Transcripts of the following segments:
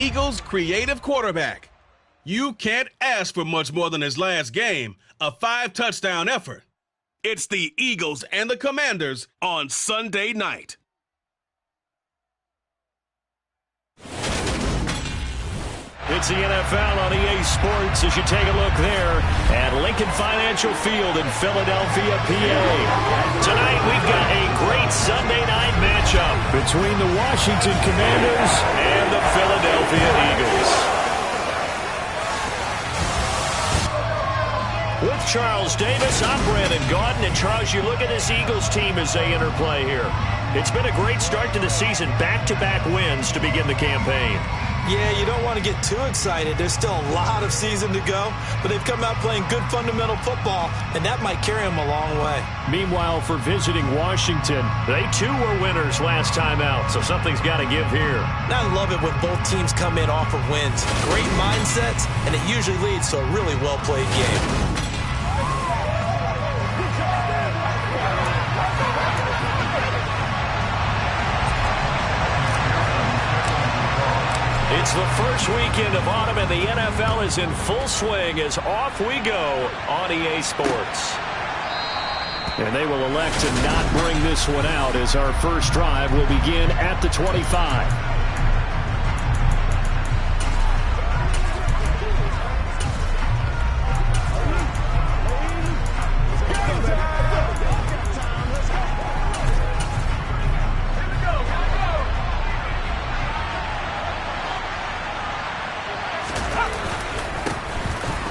Eagles' creative quarterback. You can't ask for much more than his last game, a 5-touchdown effort. It's the Eagles and the Commanders on Sunday night. It's the NFL on EA Sports as you take a look there at Lincoln Financial Field in Philadelphia, PA. Tonight we've got a great Sunday night matchup between the Washington Commanders and the Philadelphia Eagles. With Charles Davis, I'm Brandon Gaudin. And Charles, you look at this Eagles team as they interplay here. It's been a great start to the season, back-to-back wins to begin the campaign. Yeah, you don't want to get too excited. There's still a lot of season to go, but they've come out playing good fundamental football, and that might carry them a long way. Meanwhile, for visiting Washington, they too were winners last time out, so something's got to give here. And I love it when both teams come in off of wins. Great mindsets, and it usually leads to a really well-played game. It's the first weekend of autumn, and the NFL is in full swing as off we go on EA Sports. And they will elect to not bring this one out as our first drive will begin at the 25.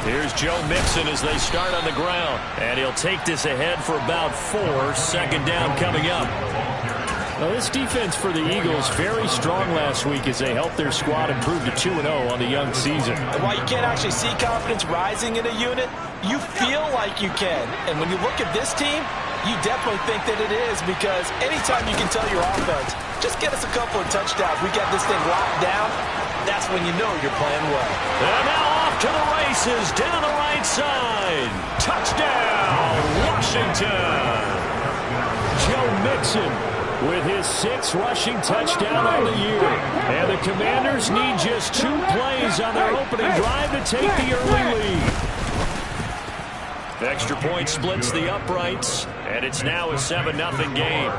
Here's Joe Mixon as they start on the ground. And he'll take this ahead for about 4. Second down coming up. Well, this defense for the Eagles very strong last week as they helped their squad improve to 2-0 on the young season. And while you can't actually see confidence rising in a unit, you feel like you can. And when you look at this team, you definitely think that it is, because anytime you can tell your offense, just get us a couple of touchdowns, we got this thing locked down, that's when you know you're playing well. And now off to the races down the right side. Touchdown, Washington. Joe Mixon with his 6th rushing touchdown on the year. And the Commanders need just 2 plays on their opening drive to take the early lead. Extra point splits the uprights, and it's now a 7-0 game.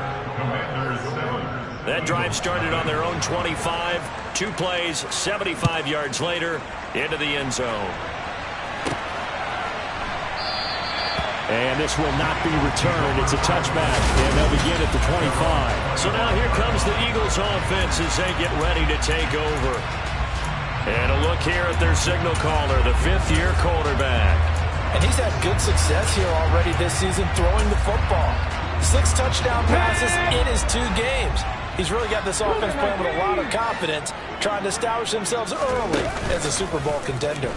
That drive started on their own 25. 2 plays, 75 yards later, into the end zone. And this will not be returned. It's a touchback, and they'll begin at the 25. So now here comes the Eagles offense as they get ready to take over. And a look here at their signal caller, the 5th-year quarterback. And he's had good success here already this season throwing the football. 6 touchdown passes in his 2 games. He's really got this offense playing with a lot of confidence, trying to establish themselves early as a Super Bowl contender.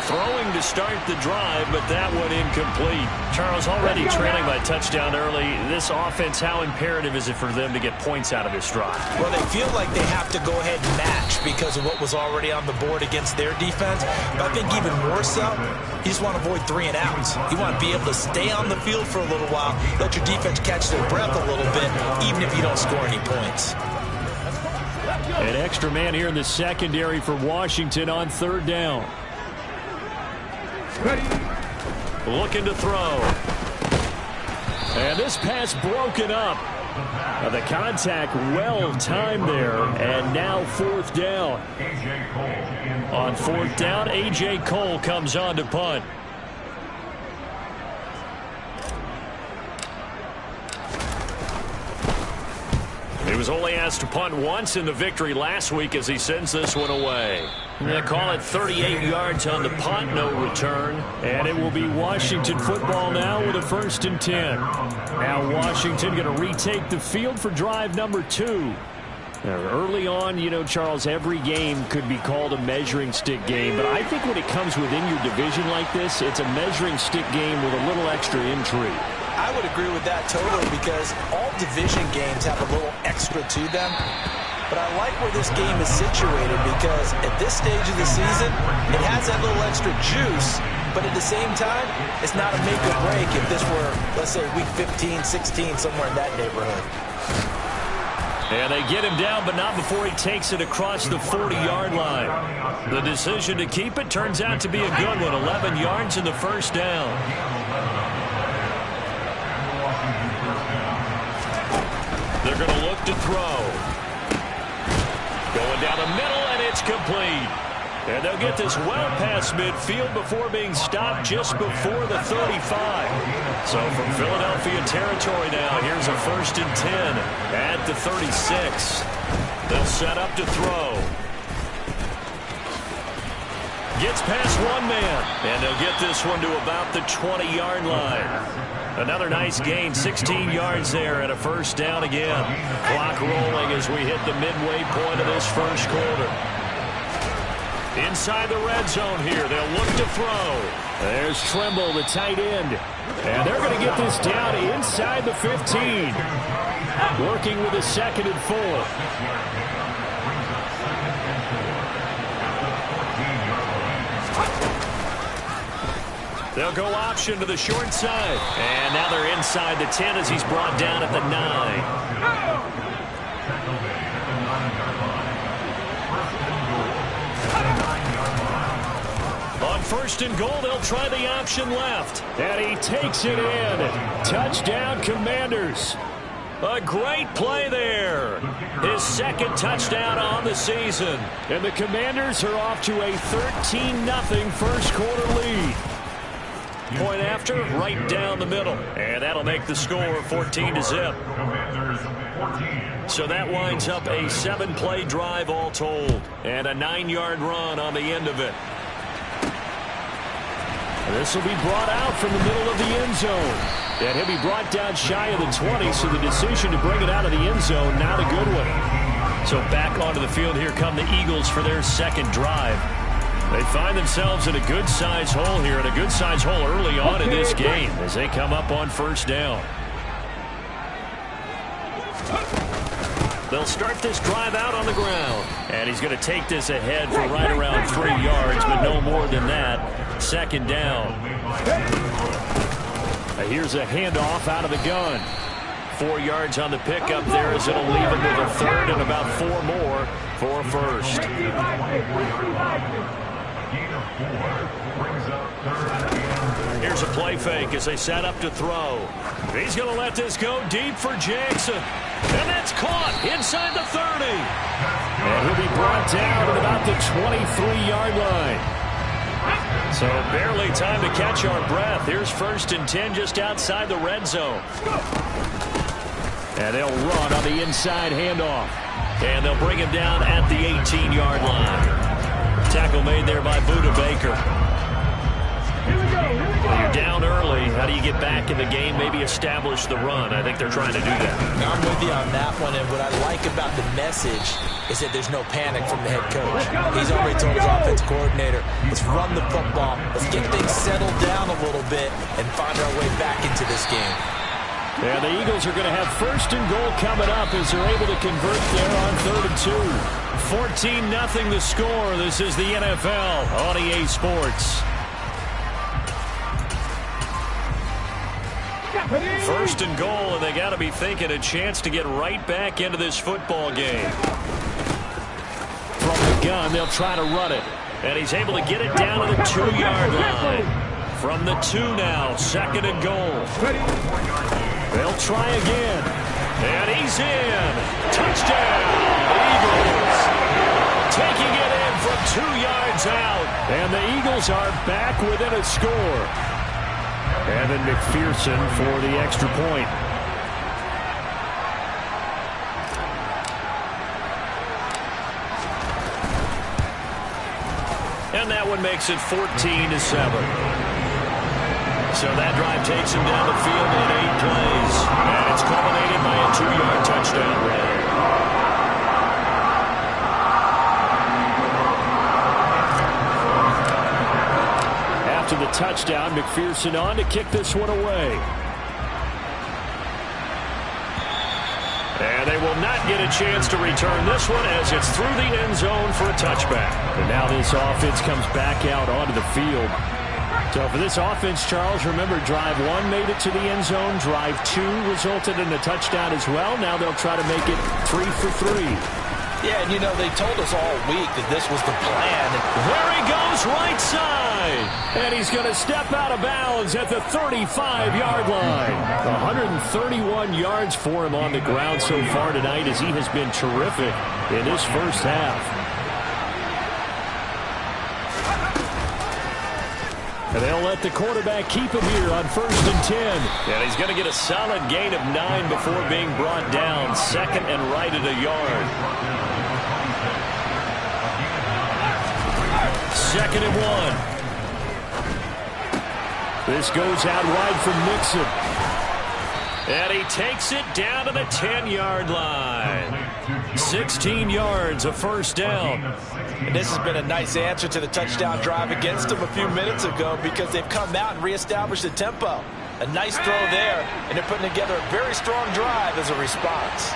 Throwing to start the drive, but that one incomplete. Charles, already trailing by touchdown early. This offense, how imperative is it for them to get points out of this drive? Well, they feel like they have to go ahead and match because of what was already on the board against their defense. But I think even more so, you just want to avoid 3 and outs. You want to be able to stay on the field for a little while, let your defense catch their breath a little bit, even if you don't score any points. An extra man here in the secondary for Washington on 3rd down. Looking to throw. And this pass broken up. The contact well timed there. And now 4th down. On 4th down, A.J. Cole comes on to punt. He was only asked to punt once in the victory last week as he sends this one away. They call it 38 yards on the punt, no return. And it will be Washington football now with a 1st and 10. Now Washington going to retake the field for drive number 2. Early on, you know, Charles, every game could be called a measuring stick game. But I think when it comes within your division like this, it's a measuring stick game with a little extra intrigue. I would agree with that totally, because all division games have a little extra to them. But I like where this game is situated, because at this stage of the season, it has that little extra juice. But at the same time, it's not a make or break if this were, let's say, week 15, 16, somewhere in that neighborhood. And they get him down, but not before he takes it across the 40-yard line. The decision to keep it turns out to be a good one. 11 yards in the first down. They're going to look to throw. Going down the middle, and it's complete. And they'll get this well past midfield before being stopped just before the 35. So from Philadelphia territory now, here's a 1st and 10 at the 36. They'll set up to throw. Gets past one man, and they'll get this one to about the 20-yard line. Another nice gain, 16 yards there, and a 1st down again. Clock rolling as we hit the midway point of this first quarter. Inside the red zone here, they'll look to throw. There's Trimble, the tight end. And they're going to get this down inside the 15. Working with a 2nd and 4. They'll go option to the short side. And now they're inside the 10 as he's brought down at the 9. On 1st and goal, they'll try the option left. And he takes it in. Touchdown, Commanders. A great play there. His 2nd touchdown on the season. And the Commanders are off to a 13-0 first quarter lead. Point after, right down the middle. And that'll make the score 14-0. So that winds up a 7-play drive all told. And a 9-yard run on the end of it. This will be brought out from the middle of the end zone. And he'll be brought down shy of the 20, so the decision to bring it out of the end zone, not a good one. So back onto the field, here come the Eagles for their 2nd drive. They find themselves in a good-sized hole here, and a good-sized hole early on in this game as they come up on 1st down. They'll start this drive out on the ground. And he's going to take this ahead for right around 3 yards, but no more than that. 2nd down. Here's a handoff out of the gun. 4 yards on the pickup there as it'll leave him with a 3rd and about 4 more for a 1st. Here's a play fake as they set up to throw. He's going to let this go deep for Jackson. And that's caught inside the 30. And he'll be brought down at about the 23-yard line. So barely time to catch our breath. Here's 1st and 10 just outside the red zone. And they'll run on the inside handoff. And they'll bring him down at the 18-yard line. Tackle made there by Buda Baker. You're down early. How do you get back in the game, maybe establish the run? I think they're trying to do that. I'm with you on that one, and what I like about the message is that there's no panic from the head coach. He's already told his offensive coordinator, let's run the football, let's get things settled down a little bit and find our way back into this game. And the Eagles are going to have 1st and goal coming up as they're able to convert there on 3rd and 2. 14-0 the score. This is the NFL on EA Sports. 1st and goal, and they got to be thinking a chance to get right back into this football game. From the gun, they'll try to run it. And he's able to get it down to the 2-yard line. From the 2 now, 2nd and goal. They'll try again. And he's in. Touchdown, Eagles. Taking it in from 2 yards out. And the Eagles are back within a score. Evan McPherson for the extra point. And that one makes it 14-7. So that drive takes him down the field in 8 plays. And it's culminated by a 2-yard touchdown run. After the touchdown, McPherson on to kick this one away. And they will not get a chance to return this one as it's through the end zone for a touchback. And now this offense comes back out onto the field. So for this offense, Charles, remember, drive 1 made it to the end zone. Drive 2 resulted in a touchdown as well. Now they'll try to make it 3 for 3. Yeah, and they told us all week that this was the plan. There he goes, right side. And he's going to step out of bounds at the 35-yard line. 131 yards for him on the ground so far tonight, as he has been terrific in this first half. And they'll let the quarterback keep him here on 1st and 10. And he's going to get a solid gain of 9 before being brought down. 2nd and right at a yard. 2nd and 1. This goes out wide from Mixon. And he takes it down to the 10-yard line. 16 yards, a first down. And this has been a nice answer to the touchdown drive against them a few minutes ago, because they've come out and reestablished the tempo. A nice throw there, and they're putting together a very strong drive as a response.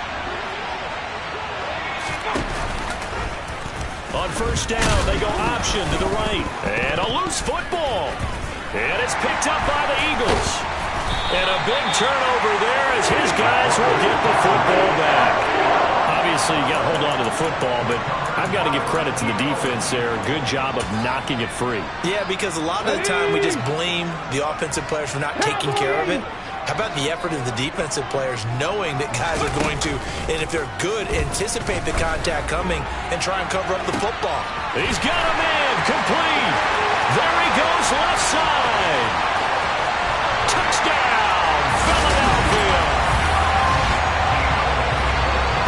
On first down, they go option to the right. And a loose football. And it's picked up by the Eagles. And a big turnover there as his guys will get the football back. Obviously, you got to hold on to the football, but I've got to give credit to the defense there. Good job of knocking it free. Yeah, because a lot of the time we just blame the offensive players for not taking care of it. How about the effort of the defensive players, knowing that guys are going to, and if they're good, anticipate the contact coming and try and cover up the football. He's got a man complete. There he goes, left side. Touchdown, Philadelphia.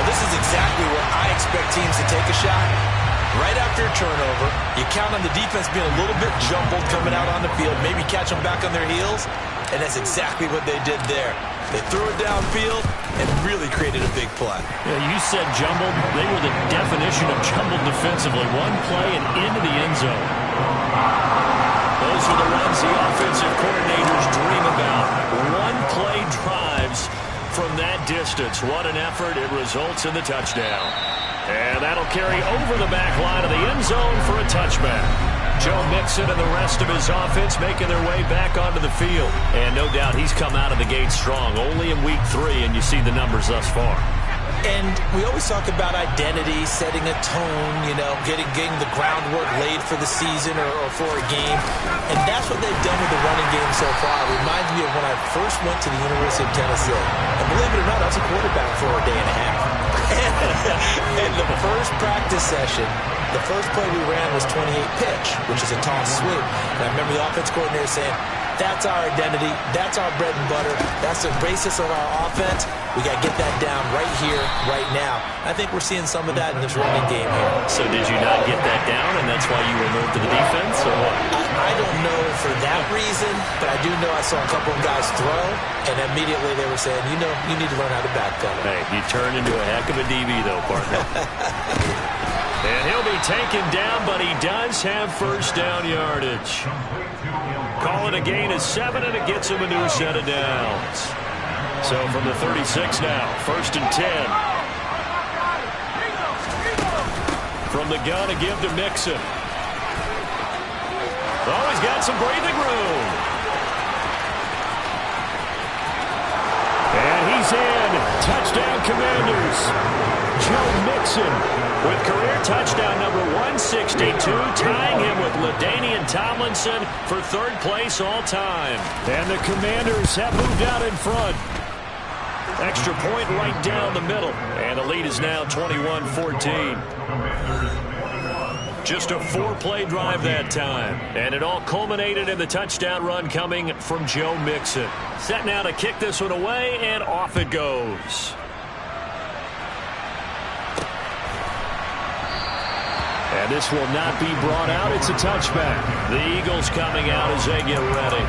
Well, this is exactly where I expect teams to take a shot. Right after a turnover, you count on the defense being a little bit jumbled coming out on the field, maybe catch them back on their heels, and that's exactly what they did there. They threw it downfield and really created a big play. Yeah, you said jumbled. They were the definition of jumbled defensively. One play and into the end zone. Those are the runs the offensive coordinators dream about. One-play drives from that distance. What an effort. It results in the touchdown. And that'll carry over the back line of the end zone for a touchback. Joe Mixon and the rest of his offense making their way back onto the field. And no doubt he's come out of the gate strong. Only in week 3, and you see the numbers thus far. And we always talk about identity, setting a tone, getting the groundwork laid for the season or for a game. And that's what they've done with the running game so far. It reminds me of when I first went to the University of Tennessee. And believe it or not, I was a quarterback for a day and a half. And the first practice session, the first play we ran was 28 pitch, which is a toss sweep. And I remember the offense coordinator saying, that's our identity, that's our bread and butter, that's the basis of our offense. We got to get that down right here, right now. I think we're seeing some of that in this running game here. So did you not get that down, and that's why you were moved to the defense, or what? I don't know for that reason, but I do know I saw a couple of guys throw, and immediately they were saying, you need to learn how to backpedal. Hey, you turned into a heck of a DB, though, partner. And he'll be taken down, but he does have first down yardage. Call it a gain of 7, and it gets him a new set of downs. So from the 36 now, 1st and 10. From the gun, a give to Mixon. Oh, he's got some breathing room. And he's in. Touchdown, Commanders. Joe Mixon with career touchdown number 162, tying him with LaDainian Tomlinson for 3rd place all time. And the Commanders have moved out in front. Extra point right down the middle. And the lead is now 21-14. Just a 4-play drive that time. And it all culminated in the touchdown run coming from Joe Mixon. Set now to kick this one away, and off it goes. And this will not be brought out. It's a touchback. The Eagles coming out as they get ready.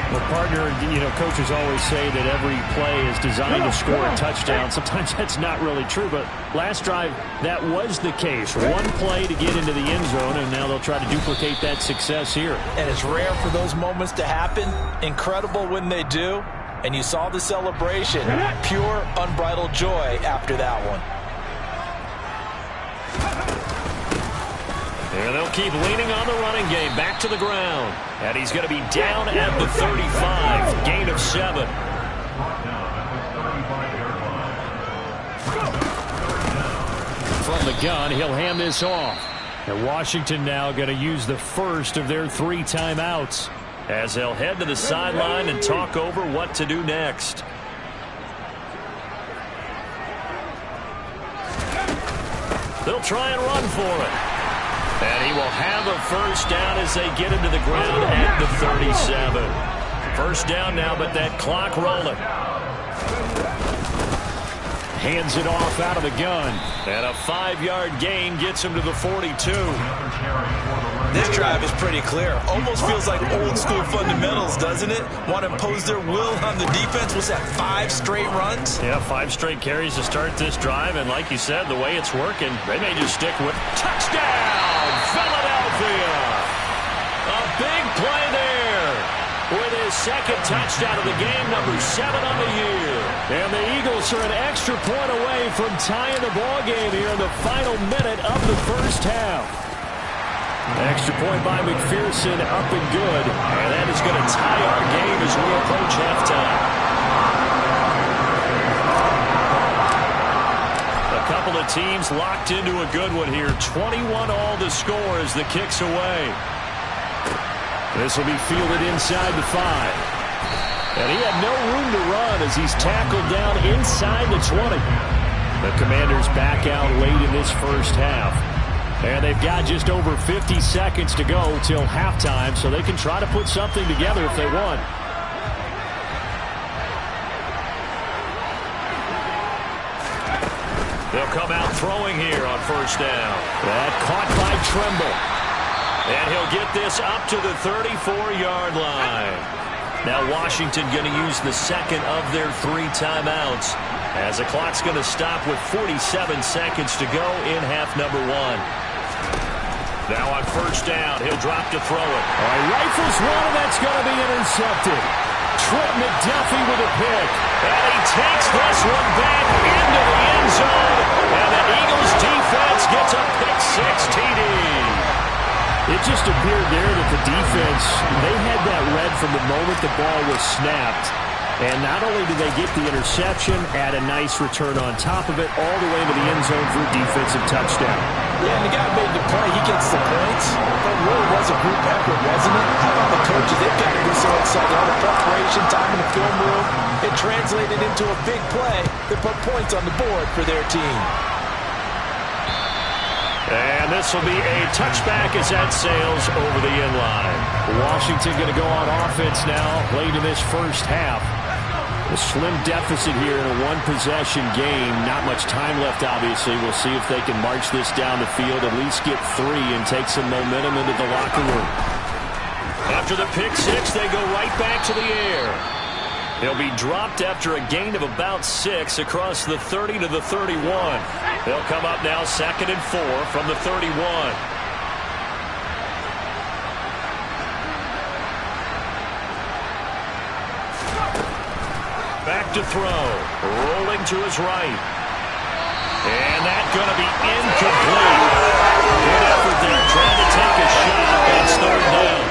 Well, partner, coaches always say that every play is designed to score a touchdown. Sometimes that's not really true, but last drive, that was the case. One play to get into the end zone, and now they'll try to duplicate that success here. And it's rare for those moments to happen. Incredible when they do. And you saw the celebration. Pure, unbridled joy after that one. And they'll keep leaning on the running game. Back to the ground. And he's going to be down at the 35. Gain of 7. From the gun, he'll hand this off. And Washington now going to use the first of their 3 timeouts as they'll head to the sideline and talk over what to do next. They'll try and run for it. And he will have a first down as they get him to the ground at the 37. First down now, but that clock rolling. Hands it off out of the gun. And a 5-yard gain gets him to the 42. This drive is pretty clear. Almost feels like old school fundamentals, doesn't it? Want to impose their will on the defense. Was that 5 straight runs? Yeah, 5 straight carries to start this drive. And like you said, the way it's working, they may just stick with touchdown, Philadelphia. A big play there with his second touchdown of the game, number 7 on the year. And the Eagles are an extra point away from tying the ball game here in the final minute of the first half. Extra point by McPherson, up and good. And that is going to tie our game as we approach halftime. A couple of teams locked into a good one here. 21 all the score as the kick's away. This will be fielded inside the 5. And he had no room to run as he's tackled down inside the 20. The Commanders back out late in this first half. And they've got just over 50 seconds to go till halftime, so they can try to put something together if they want. They'll come out throwing here on first down. That caught by Tremble. And he'll get this up to the 34-yard line. Now Washington going to use the second of their 3 timeouts as the clock's going to stop with 47 seconds to go in half number 1. Now on first down, he'll drop to throw it. Rifles one, and that's going to be intercepted. Trent McDuffie with a pick. And he takes this one back into the end zone. And the Eagles defense gets a pick-6 TD. It just appeared there that the defense, they had that read from the moment the ball was snapped. And not only did they get the interception, add a nice return on top of it, all the way to the end zone for a defensive touchdown. Yeah, and the guy made the play. He gets the points. That really was a group effort, wasn't it? How about the coaches? They've got to be so excited. All the preparation, time in the film room, it translated into a big play that put points on the board for their team. And this will be a touchback as that sails over the end line. Washington going to go on offense now late in this first half. A slim deficit here in a 1-possession game. Not much time left, obviously. We'll see if they can march this down the field, at least get 3 and take some momentum into the locker room. After the pick-6, they go right back to the air. He'll be dropped after a gain of about 6 across the 30 to the 31. They'll come up now 2nd and 4 from the 31. Back to throw. Rolling to his right. And that's going to be incomplete. Good effort there. Trying to take a shot. It's 3rd down.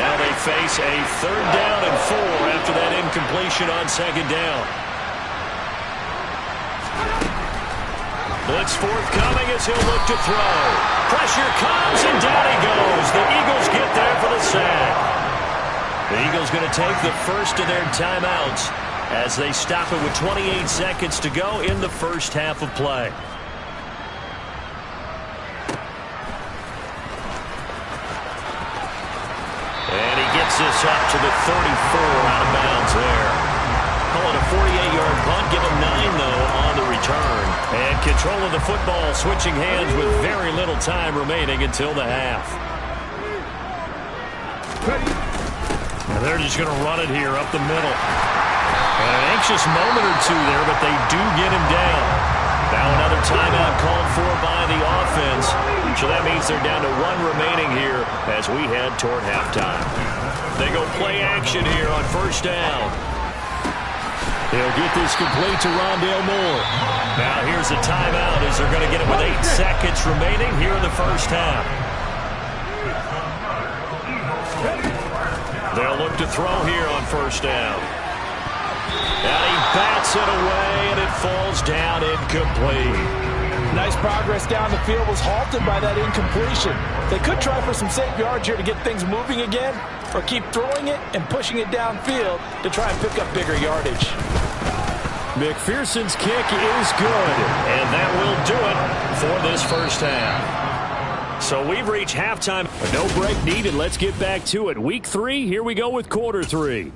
Now they face a 3rd down and 4 after that incompletion on 2nd down. Blitz forthcoming as he'll look to throw. Pressure comes and down he goes. The Eagles get there for the sack. The Eagles going to take the first of their timeouts as they stop it with 28 seconds to go in the first half of play. And he gets this up to the 34 out of bounds there. Call it a 48-yard punt. Give him 9, though, on the return. And control of the football switching hands with very little time remaining until the half. And they're just going to run it here up the middle. And an anxious moment or two there, but they do get him down. Now another timeout called for by the offense. So that means they're down to 1 remaining here as we head toward halftime. They go play action here on first down. They'll get this complete to Rondale Moore. Now here Commanders a timeout as they're going to get it with 8 seconds remaining here in the first half. They'll look to throw here on first down. And he bats it away, and it falls down incomplete. Nice progress down the field, was halted by that incompletion. They could try for some safe yards here to get things moving again, or keep throwing it and pushing it downfield to try and pick up bigger yardage. McPherson's kick is good, and that will do it for this first half. So we've reached halftime. No break needed. Let's get back to it. Week 3, here we go with quarter 3.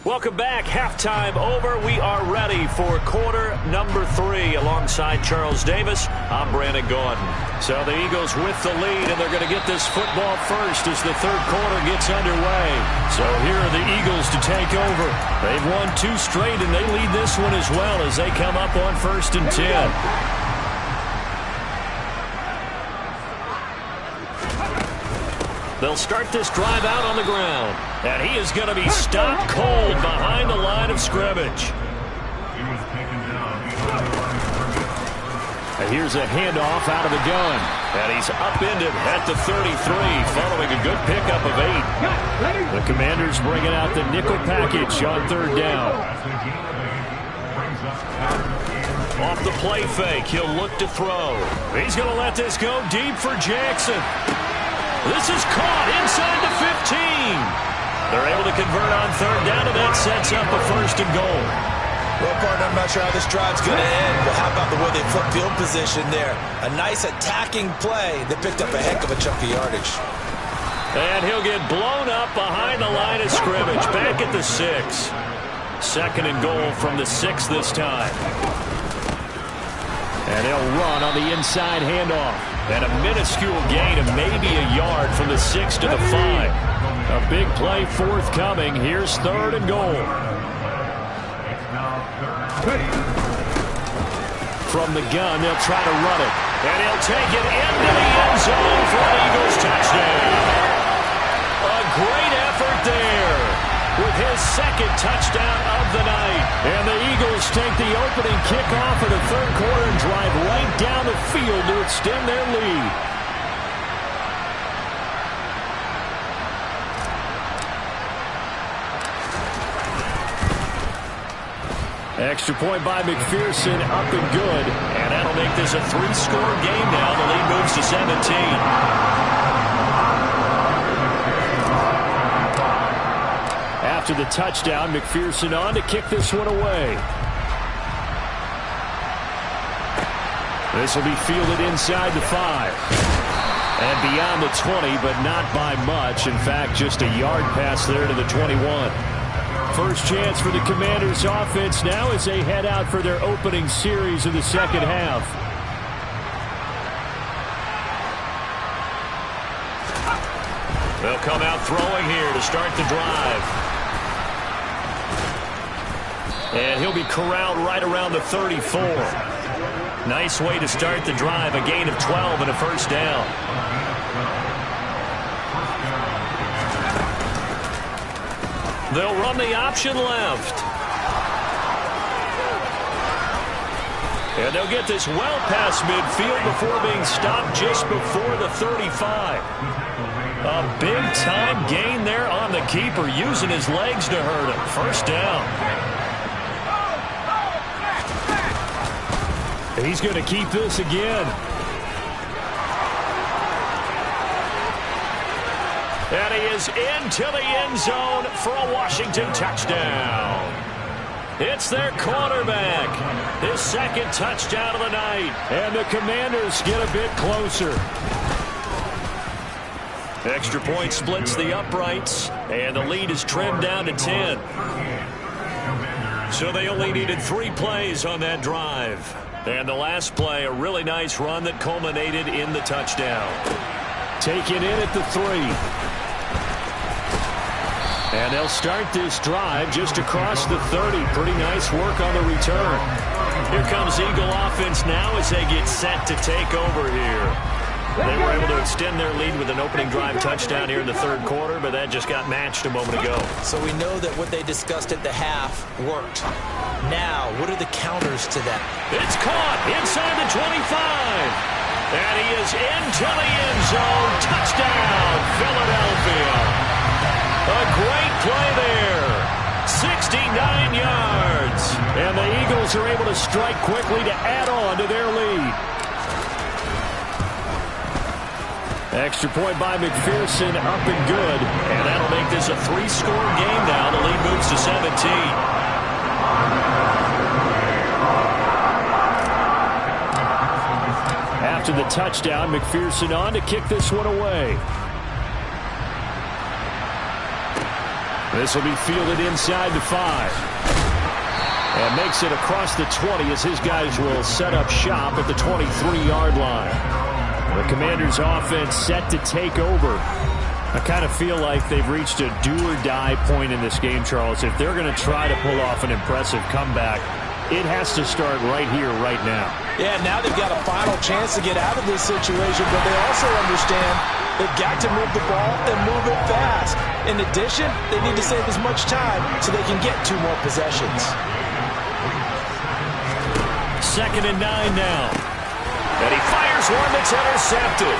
Welcome back. Halftime over. We are ready for quarter number 3. Alongside Charles Davis, I'm Brandon Gaudin. So the Eagles with the lead, and they're going to get this football first as the third quarter gets underway. So here are the Eagles to take over. They've won 2 straight, and they lead this one as well as they come up on 1st and 10. They'll start this drive out on the ground. And he is going to be stopped cold behind the line of scrimmage. And here's a handoff out of the gun. And he's upended at the 33, following a good pickup of 8. The Commanders bringing out the nickel package on 3rd down. Off the play fake, he'll look to throw. He's going to let this go deep for Jackson. This is caught inside the 15. They're able to convert on 3rd down, and that sets up a 1st and goal. Well, partner, I'm not sure how this drive's going to end, but how about the way they flip field position there? A nice attacking play that picked up a heck of a chunk of yardage. And he'll get blown up behind the line of scrimmage, back at the 6. 2nd and goal from the 6 this time. And he'll run on the inside handoff. And a minuscule gain of maybe a yard from the 6 to the 5. A big play forthcoming. Here's 3rd and goal. From the gun, they'll try to run it. And he'll take it into the end zone for an Eagles touchdown. A great effort there with his 2nd touchdown of the night. And the Eagles take the opening kickoff of the 3rd quarter and drive right down the field to extend their lead. Extra point by McPherson, up and good. And that'll make this a 3-score game now. The lead moves to 17. After the touchdown, McPherson on to kick this one away. This will be fielded inside the 5. And beyond the 20, but not by much. In fact, just a yard pass there to the 21. First chance for the Commanders offense now as they head out for their opening series of the 2nd half. They'll come out throwing here to start the drive. And he'll be corralled right around the 34. Nice way to start the drive, a gain of 12 and a 1st down. They'll run the option left. And they'll get this well past midfield before being stopped just before the 35. A big-time gain there on the keeper, using his legs to hurt him. 1st down. He's going to keep this again. And he is into the end zone for a Washington touchdown. It's their quarterback. His 2nd touchdown of the night. And the Commanders get a bit closer. Extra point splits the uprights. And the lead is trimmed down to 10. So they only needed 3 plays on that drive. And the last play, a really nice run that culminated in the touchdown. Taken in at the 3. And they'll start this drive just across the 30. Pretty nice work on the return. Here comes Eagle offense now as they get set to take over here. They were able to extend their lead with an opening drive touchdown here in the 3rd quarter, but that just got matched a moment ago. So we know that what they discussed at the half worked. Now, what are the counters to that? It's caught inside the 25. And he is into the end zone. Touchdown, Philadelphia. A great play there. 69 yards. And the Eagles are able to strike quickly to add on to their lead. Extra point by McPherson, up and good. And that'll make this a 3-score game now. The lead moves to 17. After the touchdown, McPherson on to kick this one away. This will be fielded inside the 5. And makes it across the 20 as his guys will set up shop at the 23-yard line. The Commanders' offense set to take over. I kind of feel like they've reached a do-or-die point in this game, Charles. If they're going to try to pull off an impressive comeback, it has to start right here, right now. Yeah, now they've got a final chance to get out of this situation, but they also understand they've got to move the ball and move it fast. In addition, they need to save as much time so they can get 2 more possessions. 2nd and 9 now. And he fires one that's intercepted.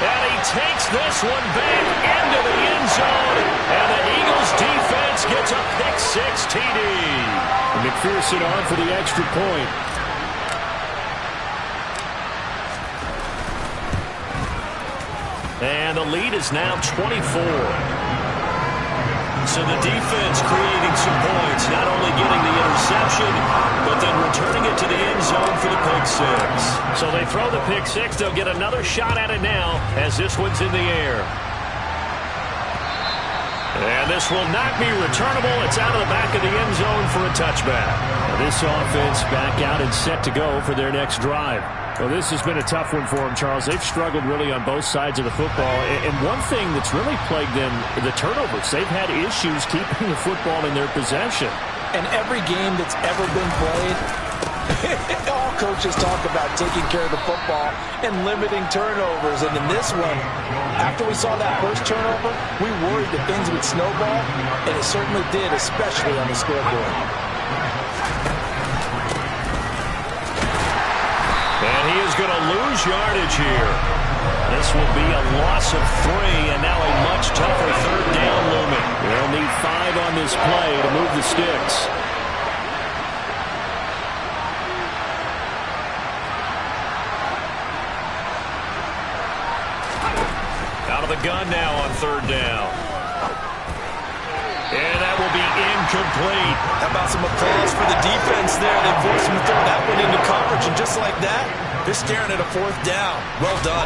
And he takes this one back into the end zone. And the Eagles defense gets a pick-6 TD. McPherson on for the extra point. And the lead is now 24. So the defense creating some points, not only getting the interception, but then returning it to the end zone for the pick-6. So they throw the pick-6. They'll get another shot at it now as this one's in the air. And this will not be returnable. It's out of the back of the end zone for a touchback. Now this offense back out and set to go for their next drive. Well, this has been a tough one for them, Charles. They've struggled really on both sides of the football. And one thing that's really plagued them, the turnovers. They've had issues keeping the football in their possession. And every game that's ever been played, all coaches talk about taking care of the football and limiting turnovers. And in this one, after we saw that first turnover, we worried that things would snowball, and it certainly did, especially on the scoreboard. And he is going to lose yardage here. This will be a loss of 3, and now a much tougher 3rd down looming. They'll need 5 on this play to move the sticks. Out of the gun now on 3rd down. And that will be incomplete. How about some applause for the defense there? They forced him to throw that one into coverage, and just like that, they're staring at a 4th down. Well done.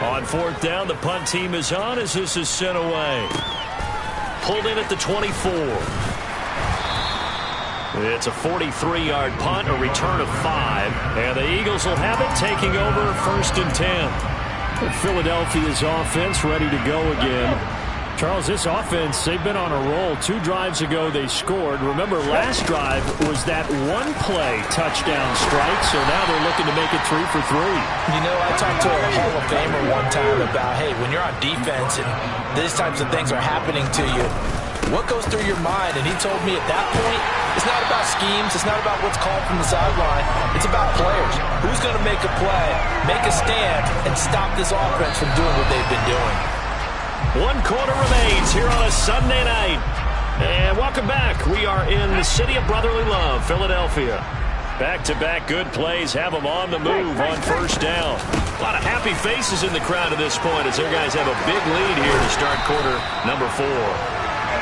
On 4th down, the punt team is on as this is sent away. Pulled in at the 24. It's a 43-yard punt, a return of 5. And the Eagles will have it taking over 1st and 10. Philadelphia's offense ready to go again. Charles, this offense, they've been on a roll. 2 drives ago, they scored. Remember, last drive was that one-play touchdown strike, so now they're looking to make it 3 for 3. You know, I talked to a Hall of Famer one time about, hey, when you're on defense and these types of things are happening to you, what goes through your mind? And he told me at that point, it's not about schemes. It's not about what's called from the sideline. It's about players. Who's going to make a play, make a stand, and stop this offense from doing what they've been doing? 1 quarter remains here on a Sunday night. And welcome back. We are in the city of brotherly love, Philadelphia. Back-to-back good plays have them on the move on 1st down. A lot of happy faces in the crowd at this point as their guys have a big lead here to start quarter number 4.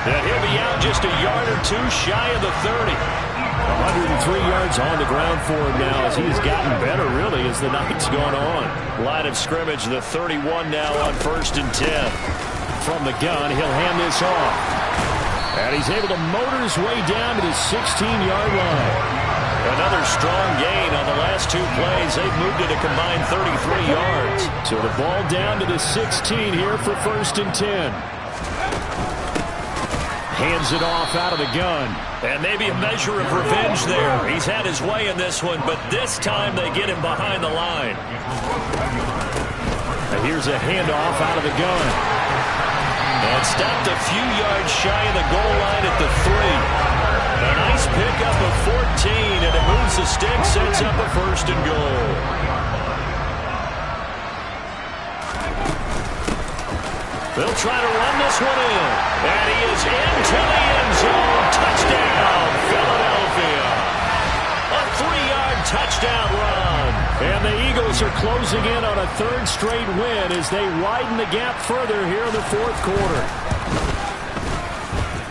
And he'll be out just a yard or 2 shy of the 30. 103 yards on the ground for him now as he's gotten better, really, as the night's gone on. Line of scrimmage, the 31 now on 1st and 10. From the gun, he'll hand this off. And he's able to motor his way down to the 16-yard line. Another strong gain on the last 2 plays. They've moved it a combined 33 yards. So the ball down to the 16 here for 1st and 10. Hands it off out of the gun. And maybe a measure of revenge there. He's had his way in this one, but this time they get him behind the line. And here's a handoff out of the gun. And stopped a few yards shy of the goal line at the 3. stick sets up a 1st and goal. They'll try to run this one in. And he is into the end zone. Touchdown, Philadelphia. A 3-yard touchdown run. And the Eagles are closing in on a 3rd straight win as they widen the gap further here in the 4th quarter.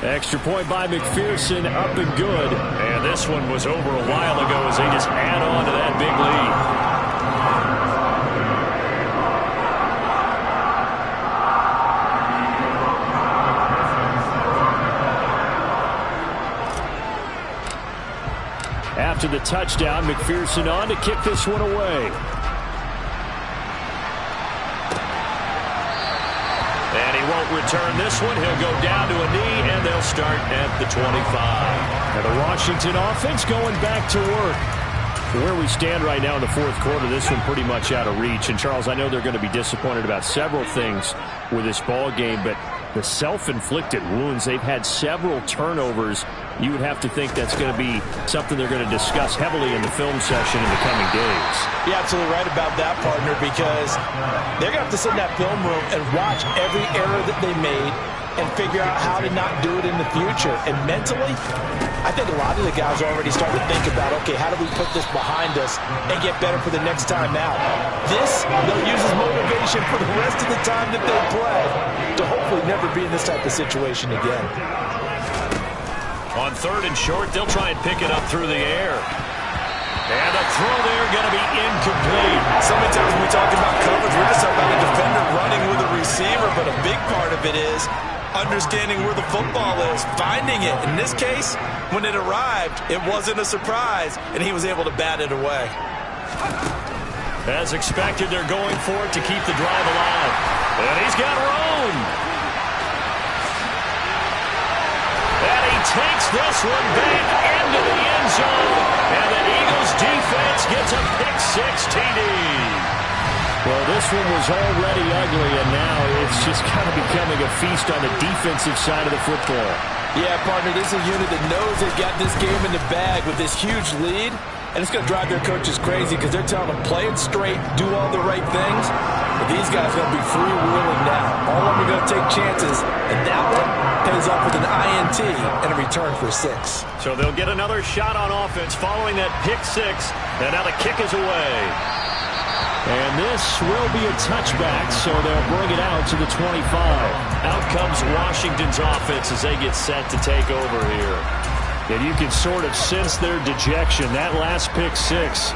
Extra point by McPherson, up and good. And this one was over a while ago as they just add on to that big lead. After the touchdown, McPherson on to kick this one away. And he won't return this one. He'll go down to a knee, and they'll start at the 25. And the Washington offense going back to work. Where we stand right now in the 4th quarter, this one pretty much out of reach. And, Charles, I know they're going to be disappointed about several things with this ball game, but the self-inflicted wounds, they've had several turnovers. You would have to think that's going to be something they're going to discuss heavily in the film session in the coming days. You're absolutely right about that, partner, because they're going to have to sit in that film room and watch every error that they made and figure out how to not do it in the future. And mentally, I think a lot of the guys are already starting to think about, okay, how do we put this behind us and get better for the next time out? This, they'll use as motivation for the rest of the time that they play to hopefully never be in this type of situation again. On 3rd and short, they'll try and pick it up through the air. And the throw there going to be incomplete. So many times when we talk about coverage, we're just talking about a defender running with a receiver, but a big part of it is understanding where the football is, finding it. In this case, when it arrived, it wasn't a surprise, and he was able to bat it away. As expected, they're going for it to keep the drive alive. And he's got room. And he takes this one back into the end zone. And the Eagles defense gets a pick-6 TD. Well, this one was already ugly, and now it's just kind of becoming a feast on the defensive side of the football. Yeah, partner, this is a unit that knows they've got this game in the bag with this huge lead, and it's going to drive their coaches crazy because they're telling them, play it straight, do all the right things. But these guys are going to be freewheeling now. All of them are going to take chances, and that one pays off with an INT and a return for 6. So they'll get another shot on offense following that pick-6, and now the kick is away. And this will be a touchback, so they'll bring it out to the 25. Out comes Washington's offense as they get set to take over here. And you can sort of sense their dejection. That last pick-6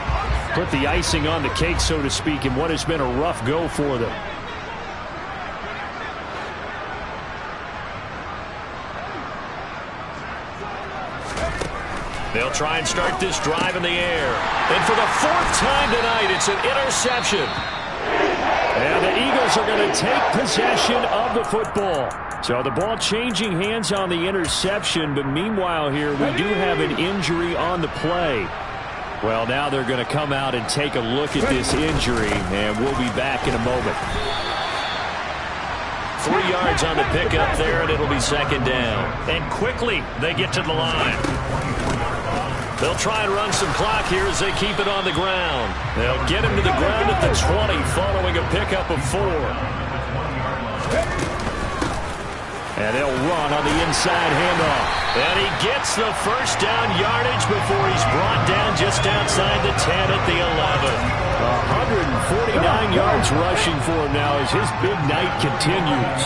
put the icing on the cake, so to speak, in what has been a rough go for them. They'll try and start this drive in the air. And for the 4th time tonight, it's an interception. And the Eagles are going to take possession of the football. So the ball changing hands on the interception, but meanwhile here we do have an injury on the play. Well, now they're going to come out and take a look at this injury, and we'll be back in a moment. 3 yards on the pickup there, and it'll be 2nd down. And quickly they get to the line. They'll try and run some clock here as they keep it on the ground. They'll get him to the ground at the 20 following a pickup of 4. And they'll run on the inside handoff. And he gets the 1st down yardage before he's brought down just outside the 10 at the 11. 149 yards rushing for him now as his big night continues.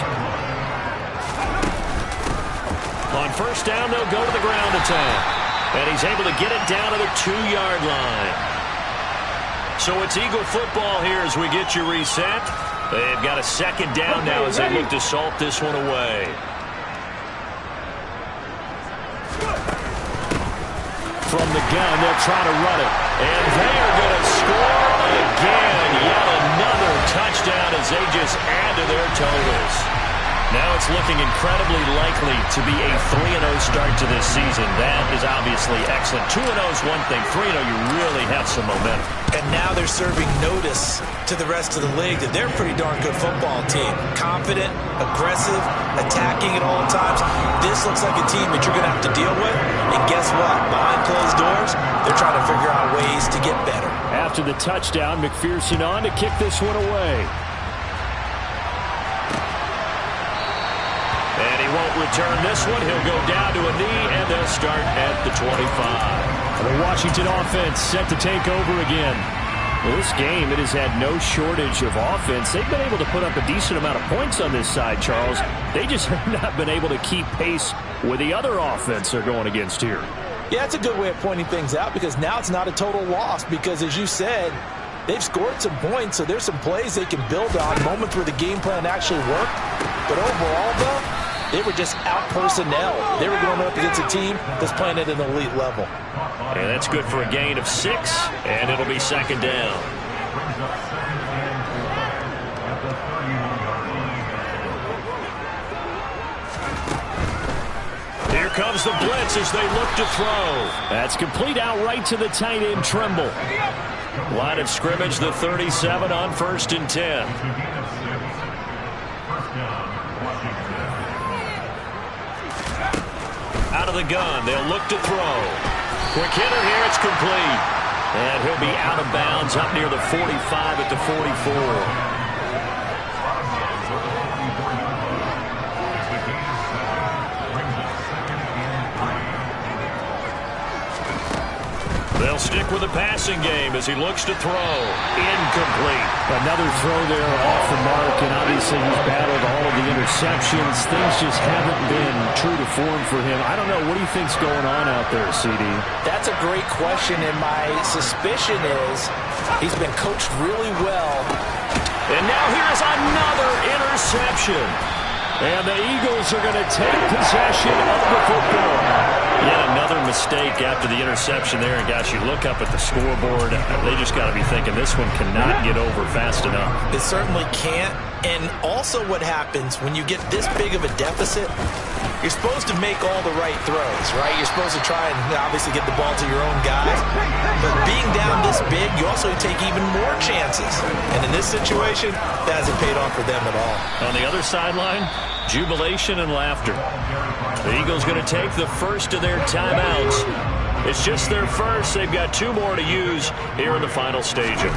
On 1st down, they'll go to the ground attack. And he's able to get it down to the 2-yard line. So it's Eagle football here as we get you reset. They've got a 2nd down now as they look to salt this one away. From the gun, they'll try to run it. And they are going to score again. Yet another touchdown as they just add to their totals. Now it's looking incredibly likely to be a 3-0 start to this season. That is obviously excellent. 2-0 is one thing. 3-0, you really have some momentum. And now they're serving notice to the rest of the league that they're a pretty darn good football team. Confident, aggressive, attacking at all times. This looks like a team that you're going to have to deal with. And guess what? Behind closed doors, turnovers. They're trying to figure out ways to get better. After the touchdown, McPherson on to kick this one away. And he won't return this one. He'll go down to a knee, and they'll start at the 25. The Washington offense set to take over again. Well, this game, it has had no shortage of offense. They've been able to put up a decent amount of points on this side, Charles. They just have not been able to keep pace with the other offense they're going against here. Yeah, that's a good way of pointing things out, because now it's not a total loss, because as you said, they've scored some points, so there's some plays they can build on, moments where the game plan actually worked. But overall, though, they were just out personnel. They were going up against a team that's playing at an elite level. And that's good for a gain of 6, and it'll be second down. Here comes the blitz as they look to throw. That's complete out right to the tight end, Trimble. Line of scrimmage, the 37 on 1st and 10. Out of the gun, they'll look to throw. Quick hitter here, it's complete. And he'll be out of bounds up near the 45 at the 44. They'll stick with the passing game as he looks to throw. Incomplete. Another throw there off the mark, and obviously he's battled all of the interceptions. Things just haven't been true to form for him. I don't know. What do you think's going on out there, CD? That's a great question, and my suspicion is he's been coached really well. And now here's another interception. And the Eagles are going to take possession of the football. Yet another mistake after the interception there. And, gosh, you look up at the scoreboard. They just got to be thinking this one cannot get over fast enough. It certainly can't. And also what happens when you get this big of a deficit, you're supposed to make all the right throws, right? You're supposed to try and obviously get the ball to your own guys. But being down this big, you also take even more chances. And in this situation, that hasn't paid off for them at all. On the other sideline, jubilation and laughter. The Eagles going to take the first of their timeouts. It's just their first. They've got 2 more to use here in the final stages.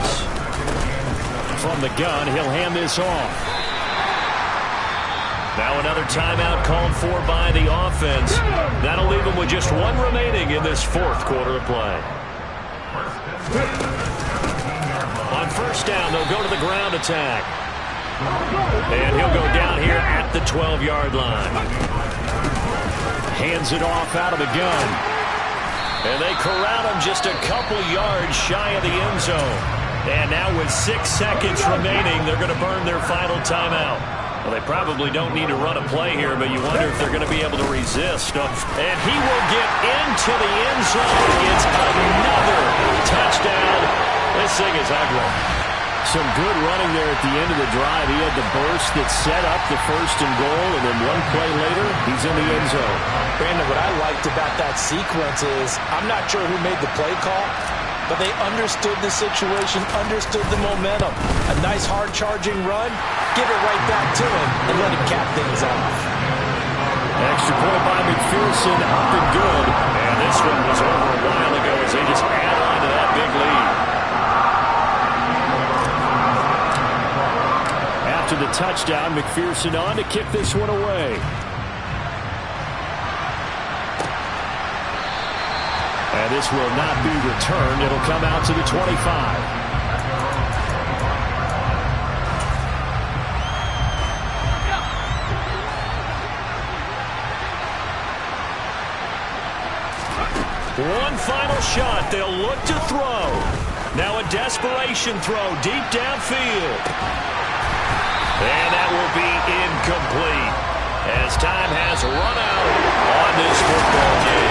From the gun, he'll hand this off. Now another timeout called for by the offense. That'll leave them with just 1 remaining in this 4th quarter of play. On 1st down, they'll go to the ground attack. And he'll go down here at the 12-yard line. Hands it off out of the gun. And they corral him just a couple yards shy of the end zone. And now with 6 seconds remaining, they're going to burn their final timeout. Well, they probably don't need to run a play here, but you wonder if they're going to be able to resist. And he will get into the end zone. It's another touchdown. This thing is ugly. Some good running there at the end of the drive. He had the burst that set up the 1st and goal, and then 1 play later, he's in the end zone. Brandon, what I liked about that sequence is I'm not sure who made the play call, but they understood the situation, understood the momentum. A nice hard-charging run, give it right back to him, and let him cap things off. Extra point by McPherson, up and good. And this one was over a while ago as they just add on to that big lead. After the touchdown, McPherson on to kick this one away. And this will not be returned. It'll come out to the 25. One final shot. They'll look to throw. Now a desperation throw deep downfield. And that will be incomplete as time has run out on this football game.